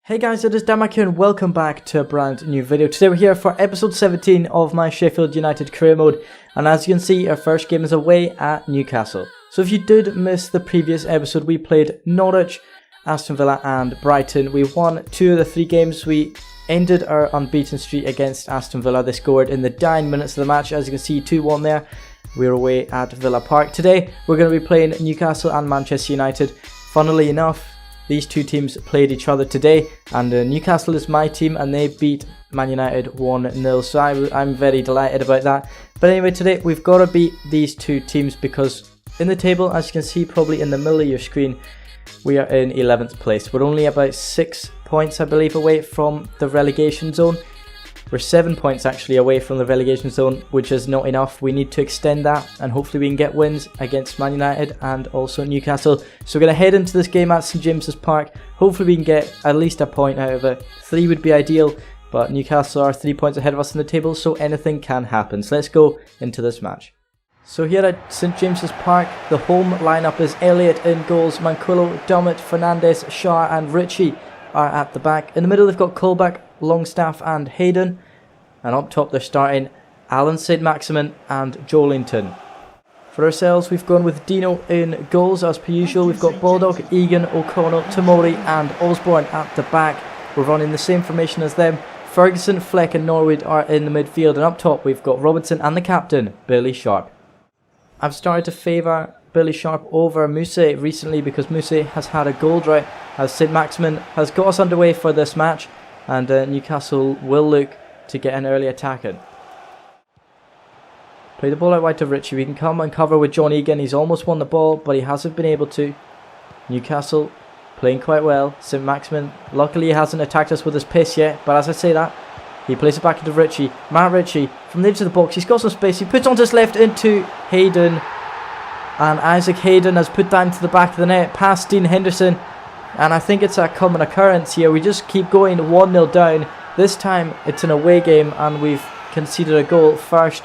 Hey guys, it is Saint-Maxmin here and welcome back to a brand new video. Today we're here for episode 17 of my Sheffield United career mode, and as you can see our first game is away at Newcastle. So if you did miss the previous episode, we played Norwich, Aston Villa and Brighton. We won 2 of the 3 games. We ended our unbeaten streak against Aston Villa. They scored in the dying minutes of the match, as you can see 2-1 there. We're away at Villa Park. Today we're going to be playing Newcastle and Manchester United. Funnily enough, these two teams played each other today, and Newcastle is my team and they beat Man United 1-0, so I'm very delighted about that. But anyway, today we've got to beat these two teams because in the table, as you can see probably in the middle of your screen, we are in 11th place. We're only about 6 points I believe away from the relegation zone. We're 7 points actually away from the relegation zone, which is not enough. We need to extend that and hopefully we can get wins against Man United and also Newcastle. So we're going to head into this game at St James's Park. Hopefully we can get at least a point out of it. 3 would be ideal, but Newcastle are 3 points ahead of us in the table, so anything can happen. So let's go into this match. So here at St James's Park, the home lineup is Elliott in goals, Manquillo, Dummett, Fernandez, Shaw and Ritchie are at the back. In the middle they've got Colback, Longstaff and Hayden, and up top they're starting Alan Saint-Maxmin and Joelinton. For ourselves we've gone with Dino in goals as per usual. We've got Baldock, Egan, O'Connell, Tamori and Osborne at the back. We're running the same formation as them. Ferguson, Fleck and Norwood are in the midfield, and up top we've got Robinson and the captain, Billy Sharp. I've started to favour Billy Sharp over Mousse recently because Mousse has had a goal drought, as Saint-Maxmin has got us underway for this match, and Newcastle will look to get an early attack in. Play the ball out wide to Ritchie. We can come and cover with John Egan. He's almost won the ball, but he hasn't been able to. Newcastle playing quite well. Saint-Maxmin, luckily he hasn't attacked us with his pace yet, but as I say that, he plays it back into Ritchie. Matt Ritchie from the edge of the box. He's got some space. He puts on to his left into Hayden, and Isaac Hayden has put that into the back of the net past Dean Henderson. And I think it's a common occurrence here. We just keep going 1-0 down. This time it's an away game and we've conceded a goal first.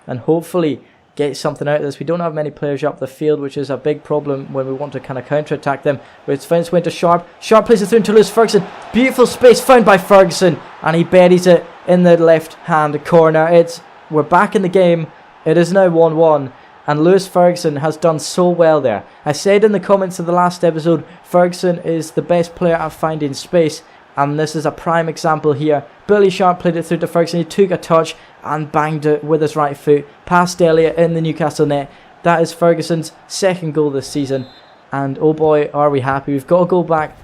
And hopefully get something out of this. We don't have many players up the field, which is a big problem when we want to kind of counter-attack them. But it's found its way to Sharp. Sharp plays it through to Lewis Ferguson. Beautiful space found by Ferguson. And he buries it in the left-hand corner. We're back in the game. It is now 1-1. And Lewis Ferguson has done so well there. I said in the comments of the last episode, Ferguson is the best player at finding space, and this is a prime example here. Billy Sharp played it through to Ferguson. He took a touch and banged it with his right foot past Elliott in the Newcastle net. That is Ferguson's second goal this season, and oh boy are we happy. We've got a goal back.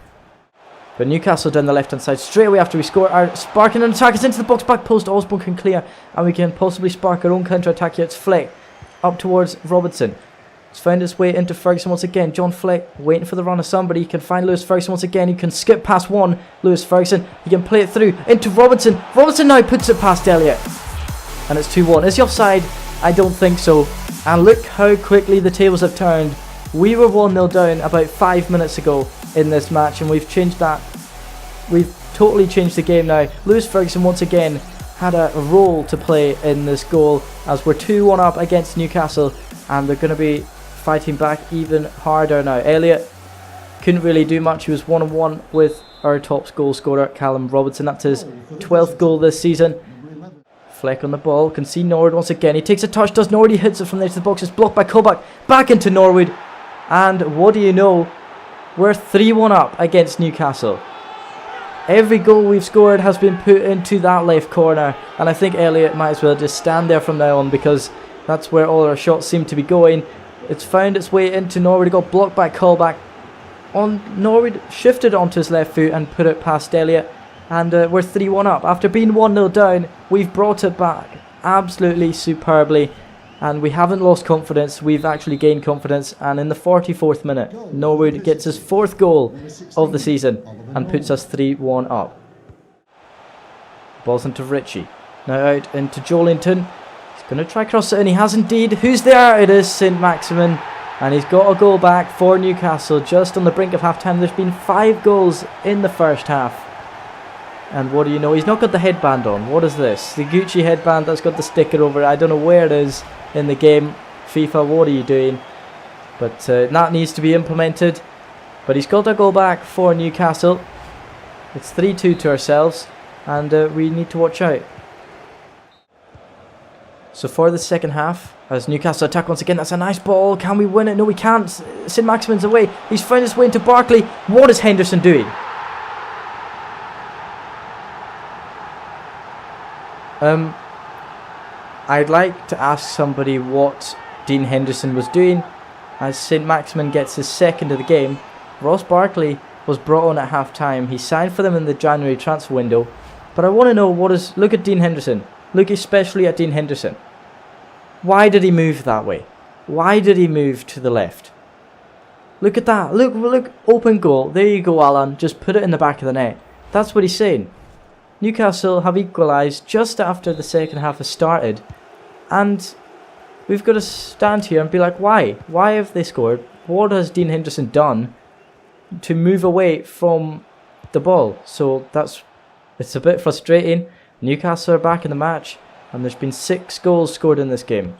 But Newcastle down the left hand side straight away after we score are sparking an attack. It's into the box, back post. Osborne can clear and we can possibly spark our own counter attack here. It's Fleck up towards Robinson. It's found its way into Ferguson once again. John Fleck waiting for the run of somebody. He can find Lewis Ferguson once again. He can skip past one. Lewis Ferguson. He can play it through into Robinson. Robinson now puts it past Elliott. And it's 2-1. Is he offside? I don't think so. And look how quickly the tables have turned. We were 1-0 down about 5 minutes ago in this match, and we've changed that. We've totally changed the game now. Lewis Ferguson once again had a role to play in this goal, as we're 2-1 up against Newcastle and they're going to be fighting back even harder now. Elliott couldn't really do much. He was 1-on-1 with our top goal scorer Callum Robinson. That's his 12th goal this season. Fleck on the ball, can see Norwood once again. He takes a touch, does Norwood, he hits it from the edge of the box. It's blocked by Colback, back into Norwood, and what do you know, we're 3-1 up against Newcastle. Every goal we've scored has been put into that left corner, and I think Elliott might as well just stand there from now on because that's where all our shots seem to be going. It's found its way into Norwood. It got blocked by Colback. Norwood shifted onto his left foot and put it past Elliott, and we're 3-1 up. After being 1-0 down, we've brought it back absolutely superbly, and we haven't lost confidence. We've actually gained confidence, and in the 44th minute, Norwood gets his 4th goal of the season and puts us 3-1 up. Ball's into Ritchie. Now out into Joelinton. He's going to try cross it, and he has indeed. Who's there? It is Saint-Maxmin, and he's got a goal back for Newcastle just on the brink of half-time. There's been 5 goals in the first half. And what do you know? He's not got the headband on. What is this? The Gucci headband that's got the sticker over it. I don't know where it is in the game. FIFA, what are you doing? But that needs to be implemented. But he's got a goal back for Newcastle. It's 3-2 to ourselves, and we need to watch out. So for the second half, as Newcastle attack once again, that's a nice ball. Can we win it? No, we can't. Saint-Maximin's away. He's found his way into Barkley. What is Henderson doing? I'd like to ask somebody what Dean Henderson was doing, as Saint-Maximin gets his second of the game. Ross Barkley was brought on at half-time. He signed for them in the January transfer window. But I want to know look at Dean Henderson. Look especially at Dean Henderson. Why did he move that way? Why did he move to the left? Look at that. Look, open goal. There you go, Alan. Just put it in the back of the net. That's what he's saying. Newcastle have equalised just after the second half has started. And we've got to stand here and be like, why? Why have they scored? What has Dean Henderson done to move away from the ball? So it's a bit frustrating. Newcastle are back in the match, and there's been 6 goals scored in this game.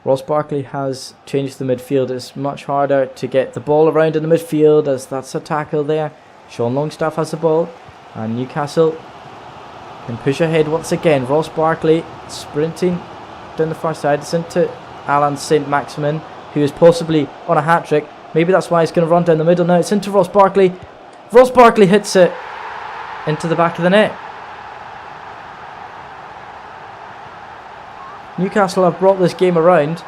Ross Barkley has changed the midfield. It's much harder to get the ball around in the midfield, as that's a tackle there. Sean Longstaff has the ball, and Newcastle can push ahead once again. Ross Barkley sprinting down the far side. It's into Alan Saint-Maximin, who is possibly on a hat-trick. Maybe that's why he's going to run down the middle now. It's into Ross Barkley. Ross Barkley hits it into the back of the net. Newcastle have brought this game around.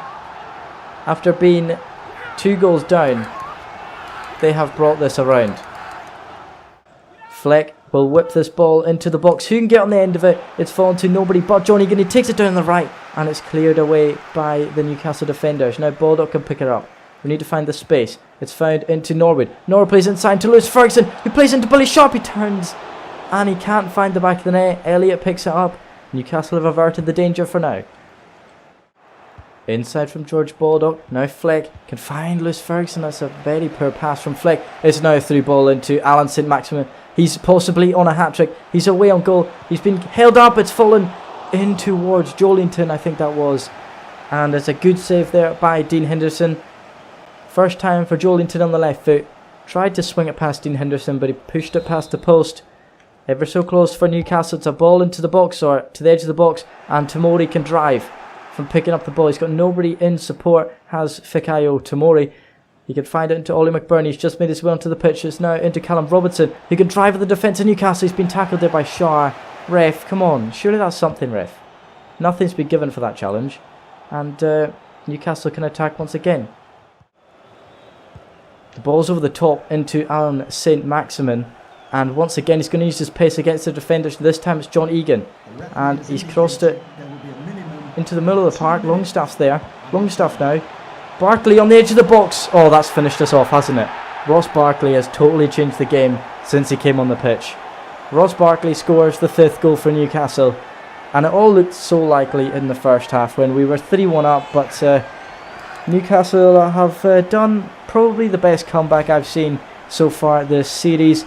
After being 2 goals down, they have brought this around. Fleck will whip this ball into the box. Who can get on the end of it? It's fallen to nobody but John Egan. He takes it down the right, and it's cleared away by the Newcastle defenders. Now Baldock can pick it up. We need to find the space. It's found into Norwood. Norwood plays inside to Lewis Ferguson, who plays into Billy Sharp. He turns, and he can't find the back of the net. Elliott picks it up. Newcastle have averted the danger for now. Inside from George Baldock. Now Fleck can find Lewis Ferguson. That's a very poor pass from Fleck. It's now a through ball into Alan Saint-Maximin. He's possibly on a hat-trick. He's away on goal. He's been held up. It's fallen in towards Joelinton, I think that was. And it's a good save there by Dean Henderson. First time for Joelinton on the left foot. Tried to swing it past Dean Henderson, but he pushed it past the post. Ever so close for Newcastle. It's a ball into the box, or to the edge of the box. And Tomori can drive from picking up the ball. He's got nobody in support, has Fikayo Tomori. He can find it into Ollie McBurnie. He's just made his way onto the pitch. It's now into Callum Robertson, who can drive at the defence of Newcastle. He's been tackled there by Shah. Ref, come on. Surely that's something, ref. Nothing's been given for that challenge. And Newcastle can attack once again. The ball's over the top into Alan Saint-Maximin. And once again, he's going to use his pace against the defenders. This time it's John Egan. And he's crossed it into the middle of the park. Longstaff's there. Longstaff now. Barkley on the edge of the box. Oh, that's finished us off, hasn't it? Ross Barkley has totally changed the game since he came on the pitch. Ross Barkley scores the 5th goal for Newcastle. And it all looked so likely in the first half when we were 3-1 up. But Newcastle have done probably the best comeback I've seen so far this series.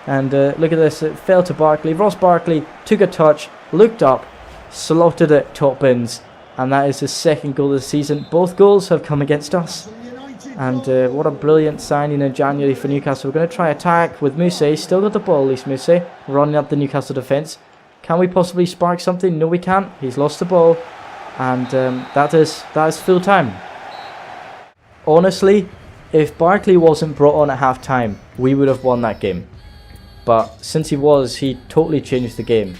And look at this. It fell to Barkley. Ross Barkley took a touch, looked up, slotted it top bins. And that is his 2nd goal of the season. Both goals have come against us. And what a brilliant signing in January for Newcastle. We're going to try attack with Mousse. Still got the ball, at least Mousse. Running up the Newcastle defence. Can we possibly spark something? No, we can't. He's lost the ball. And that is full time. Honestly, if Barkley wasn't brought on at half time, we would have won that game. But since he totally changed the game.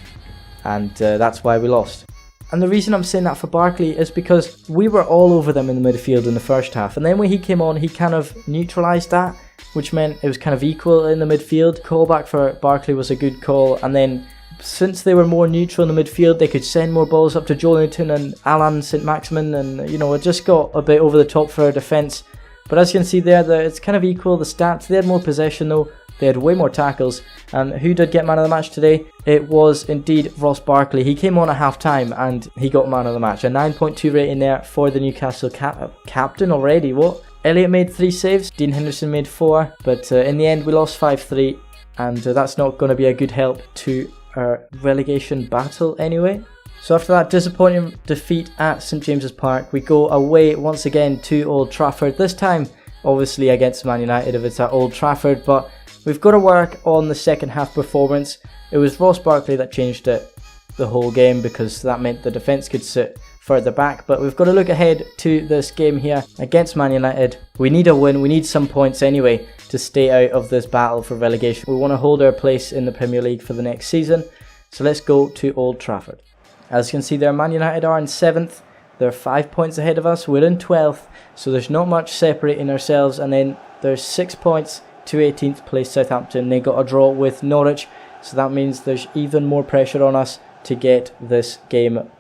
And that's why we lost. And the reason I'm saying that for Barkley is because we were all over them in the midfield in the first half. And then when he came on, he kind of neutralised that, which meant it was kind of equal in the midfield. Callback for Barkley was a good call. And then since they were more neutral in the midfield, they could send more balls up to Joelinton and Alan Saint-Maximin. And, you know, it just got a bit over the top for our defence. But as you can see there, it's kind of equal, the stats. They had more possession though. They had way more tackles. And who did get man of the match today? It was indeed Ross Barkley. He came on at half time and he got man of the match. A 9.2 rating there for the Newcastle captain already. What? Elliott made 3 saves. Dean Henderson made 4. But in the end we lost 5-3. And that's not going to be a good help to our relegation battle anyway. So after that disappointing defeat at St James's Park, we go away once again to Old Trafford. This time obviously against Man United if it's at Old Trafford, but we've got to work on the second half performance. It was Ross Barkley that changed it the whole game because that meant the defence could sit further back, but we've got to look ahead to this game here against Man United. We need a win, we need some points anyway to stay out of this battle for relegation. We want to hold our place in the Premier League for the next season, so let's go to Old Trafford. As you can see there, Man United are in 7th, they're 5 points ahead of us, we're in 12th, so there's not much separating ourselves, and then there's 6 points to 18th place Southampton. They got a draw with Norwich, so that means there's even more pressure on us to get this game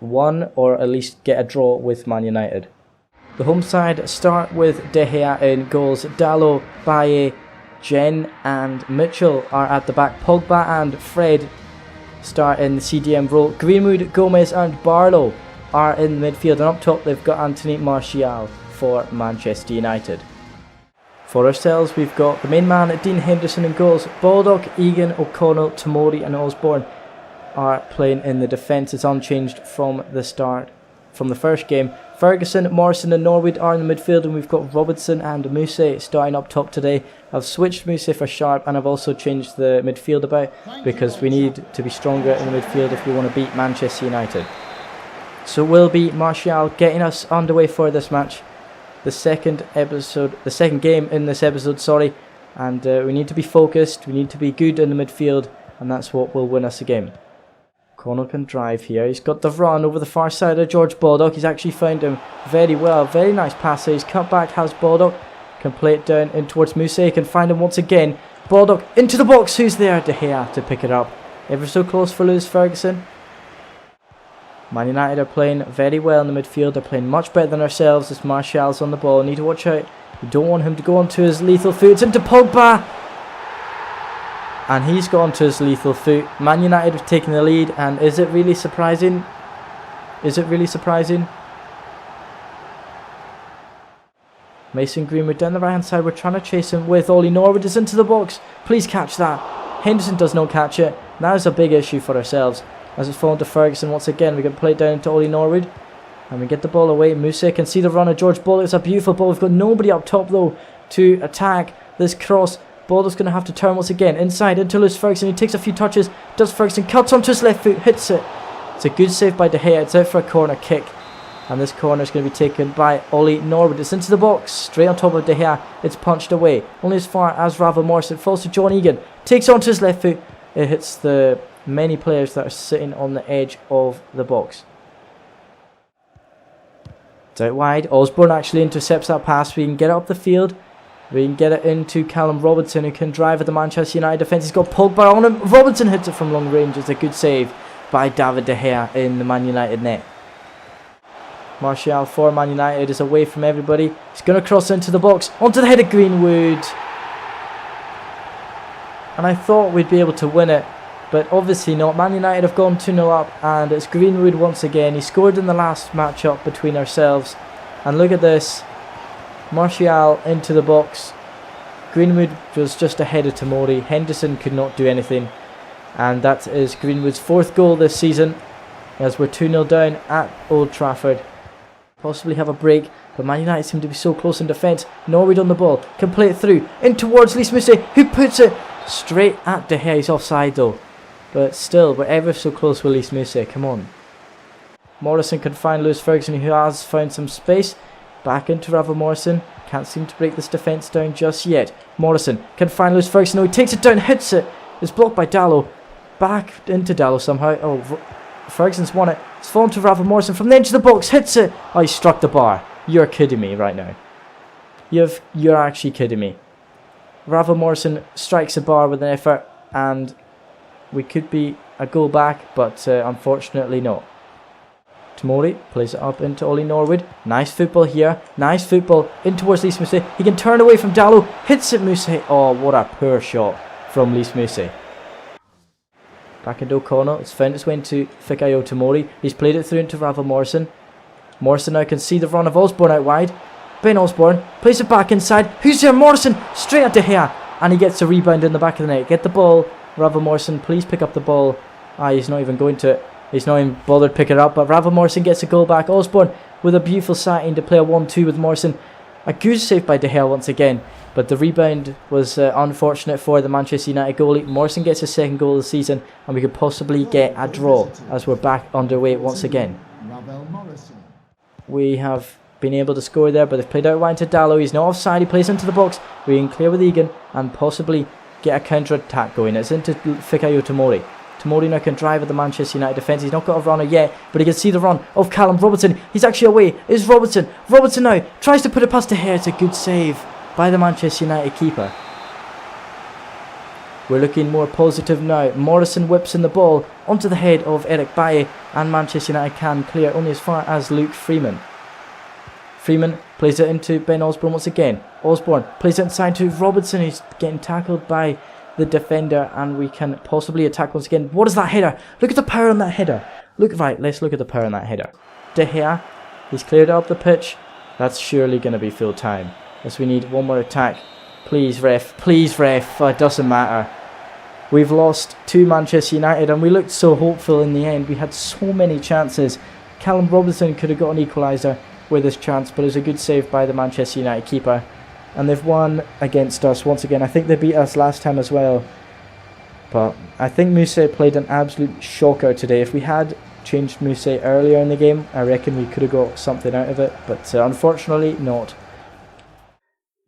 won, or at least get a draw with Man United. The home side start with De Gea in goals. Dalot, Baye, Jen and Mitchell are at the back. Pogba and Fred start in the CDM role. Greenwood, Gomez and Barlow are in the midfield, and up top they've got Anthony Martial for Manchester United. For ourselves, we've got the main man, Dean Henderson in goals. Baldock, Egan, O'Connell, Tomori and Osborne are playing in the defence. It's unchanged from the start, from the first game. Ferguson, Morrison and Norwood are in the midfield, and we've got Robertson and Mousse starting up top today. I've switched Mousse for Sharp, and I've also changed the midfield about because we need to be stronger in the midfield if we want to beat Manchester United. So it will be Martial getting us underway for this match. The second game in this episode, and we need to be focused, we need to be good in the midfield, and that's what will win us a game. Connell can drive here, he's got the run over the far side of George Baldock, he's actually found him very well, very nice pass, he's cut back, has Baldock, can play it down in towards Mousse, can find him once again, Baldock into the box, who's there? De Gea to pick it up, ever so close for Lewis Ferguson. Man United are playing very well in the midfield, they're playing much better than ourselves as Martial's on the ball, need to watch out, we don't want him to go onto his lethal foot, it's into Pogba! And he's gone to his lethal foot. Man United have taken the lead, and is it really surprising? Is it really surprising? Mason Greenwood down the right hand side, we're trying to chase him with Ollie Norwood, is into the box, please catch that. Henderson does not catch it, that is a big issue for ourselves. As it's fallen to Ferguson once again, we can play it down into Ollie Norwood. And we get the ball away, Mousse can see the run of George Baldock, it's a beautiful ball, we've got nobody up top though to attack this cross. Baldock's going to have to turn once again, inside into Lewis Ferguson, he takes a few touches, does Ferguson, cuts onto his left foot, hits it. It's a good save by De Gea, it's out for a corner kick. And this corner is going to be taken by Ollie Norwood, it's into the box, straight on top of De Gea, it's punched away. Only as far as Ravel Morrison, it falls to John Egan, takes onto his left foot, it hits the many players that are sitting on the edge of the box. It's out wide, Osborne actually intercepts that pass, we can get it up the field. We can get it into Callum Robertson, who can drive at the Manchester United defence. He's got Pogba on him. Robertson hits it from long range. It's a good save by David De Gea in the Man United net. Martial for Man United is away from everybody. He's going to cross into the box. Onto the head of Greenwood. And I thought we'd be able to win it, but obviously not. Man United have gone 2-0 up, and it's Greenwood once again. He scored in the last match-up between ourselves. And look at this. Martial into the box. Greenwood was just ahead of Tomori. Henderson could not do anything. And that is Greenwood's 4th goal this season, as we're 2-0 down at Old Trafford. Possibly have a break, but Man United seem to be so close in defence. Norwood on the ball, can play it through, in towards Lys Mousse, who puts it straight at De Gea. He's offside though. But still, we're ever so close with Lys Mousse, come on. Morrison can find Lewis Ferguson, who has found some space. Back into Ravel Morrison. Can't seem to break this defence down just yet. Morrison can find Lewis Ferguson. No, he takes it down, hits it. It's blocked by Dalot. Back into Dalot somehow. Oh, Ferguson's won it. It's fallen to Ravel Morrison from the edge of the box. Hits it. Oh, he struck the bar. You're kidding me right now. You're actually kidding me. Ravel Morrison strikes the bar with an effort, and we could be a goal back, but unfortunately not. Tomori plays it up into Ollie Norwood. Nice football here. Nice football in towards Lys Mousse. He can turn away from Dalot. Hits it Mousse. Oh, what a poor shot from Lys Mousse. Back into O'Connell. It's found its way into Fikayo Tomori. He's played it through into Ravel Morrison. Morrison now can see the run of Osborne out wide. Ben Osborne plays it back inside. Who's there? Morrison straight at De Gea. And he gets a rebound in the back of the net. Get the ball. Ravel Morrison, please pick up the ball. He's not even going to it. He's not even bothered picking it up, but Ravel Morrison gets a goal back. Osborne with a beautiful sighting to play a 1-2 with Morrison. A good save by De Gea once again, but the rebound was unfortunate for the Manchester United goalie. Morrison gets his second goal of the season, and we could possibly get a draw as we're back underway once again. We have been able to score there, but they've played out wide to Dallo. He's not offside, he plays into the box. We can clear with Egan and possibly get a counter-attack going. It's into Fikayo Tomori. Tomori now can drive at the Manchester United defence. He's not got a runner yet, but he can see the run of Callum Robertson. He's actually away. It's Robertson. Robertson now tries to put it past De Gea. It's a good save by the Manchester United keeper. We're looking more positive now. Morrison whips in the ball onto the head of Eric Bailly, and Manchester United can clear only as far as Luke Freeman. Freeman plays it into Ben Osborne once again. Osborne plays it inside to Robertson. He's getting tackled by the defender, and we can possibly attack once again. What is that header? Look at the power on that header. Let's look at the power on that header. De Gea, he's cleared up the pitch. That's surely going to be full time. As we need one more attack. Please ref, it doesn't matter. We've lost to Manchester United, and we looked so hopeful in the end. We had so many chances. Callum Robertson could have got an equaliser with this chance, but it was a good save by the Manchester United keeper. And they've won against us once again. I think they beat us last time as well. But I think Moussa played an absolute shocker today. If we had changed Moussa earlier in the game, I reckon we could have got something out of it. But unfortunately, not.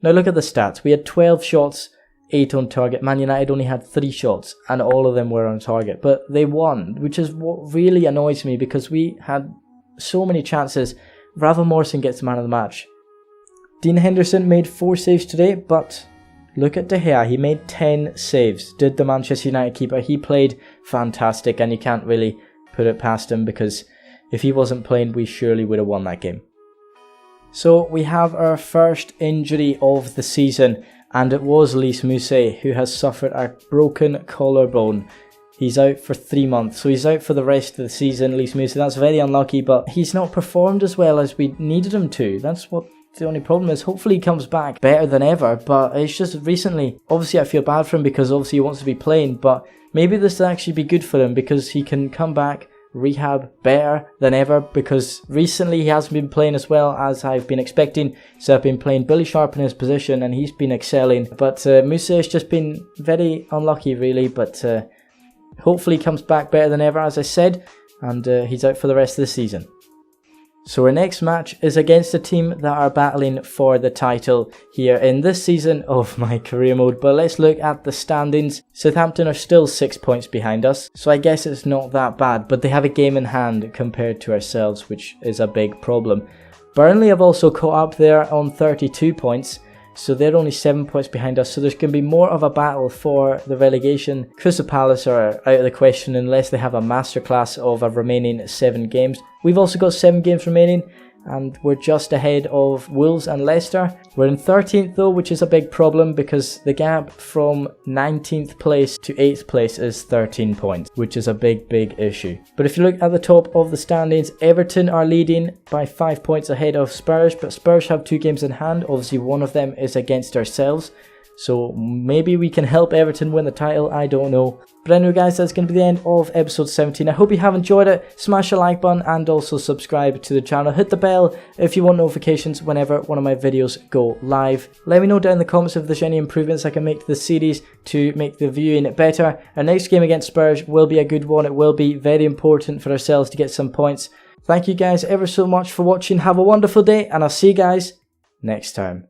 Now look at the stats. We had 12 shots, 8 on target. Man United only had 3 shots, and all of them were on target. But they won, which is what really annoys me, because we had so many chances. Ravel Morrison gets the man of the match. Dean Henderson made 4 saves today, but look at De Gea. He made 10 saves. Did the Manchester United keeper. He played fantastic, and you can't really put it past him, because if he wasn't playing, we surely would have won that game. So we have our first injury of the season, and it was Lys Mousset, who has suffered a broken collarbone. He's out for 3 months, so he's out for the rest of the season, Lys Mousset. That's very unlucky, but he's not performed as well as we needed him to. That's what the only problem is. Hopefully he comes back better than ever, but it's just recently, obviously I feel bad for him because obviously he wants to be playing, but maybe this will actually be good for him because he can come back, rehab better than ever, because recently he hasn't been playing as well as I've been expecting. So I've been playing Billy Sharp in his position and he's been excelling, but Mousset has just been very unlucky really, but hopefully he comes back better than ever, as I said, and he's out for the rest of the season. So our next match is against a team that are battling for the title here in this season of my career mode. But let's look at the standings. Southampton are still 6 points behind us, so I guess it's not that bad, but they have a game in hand compared to ourselves, which is a big problem. Burnley have also caught up there on 32 points, so they're only 7 points behind us, so there's going to be more of a battle for the relegation. Crystal Palace are out of the question unless they have a masterclass of a remaining 7 games. We've also got 7 games remaining, and we're just ahead of Wolves and Leicester. We're in 13th though, which is a big problem because the gap from 19th place to 8th place is 13 points, which is a big issue. But if you look at the top of the standings, Everton are leading by 5 points ahead of Spurs, but Spurs have 2 games in hand. Obviously one of them is against ourselves, so maybe we can help Everton win the title, I don't know. But anyway guys, that's going to be the end of episode 17. I hope you have enjoyed it. Smash the like button and also subscribe to the channel. Hit the bell if you want notifications whenever one of my videos go live. Let me know down in the comments if there's any improvements I can make to the series to make the viewing better. Our next game against Spurs will be a good one. It will be very important for ourselves to get some points. Thank you guys ever so much for watching. Have a wonderful day, and I'll see you guys next time.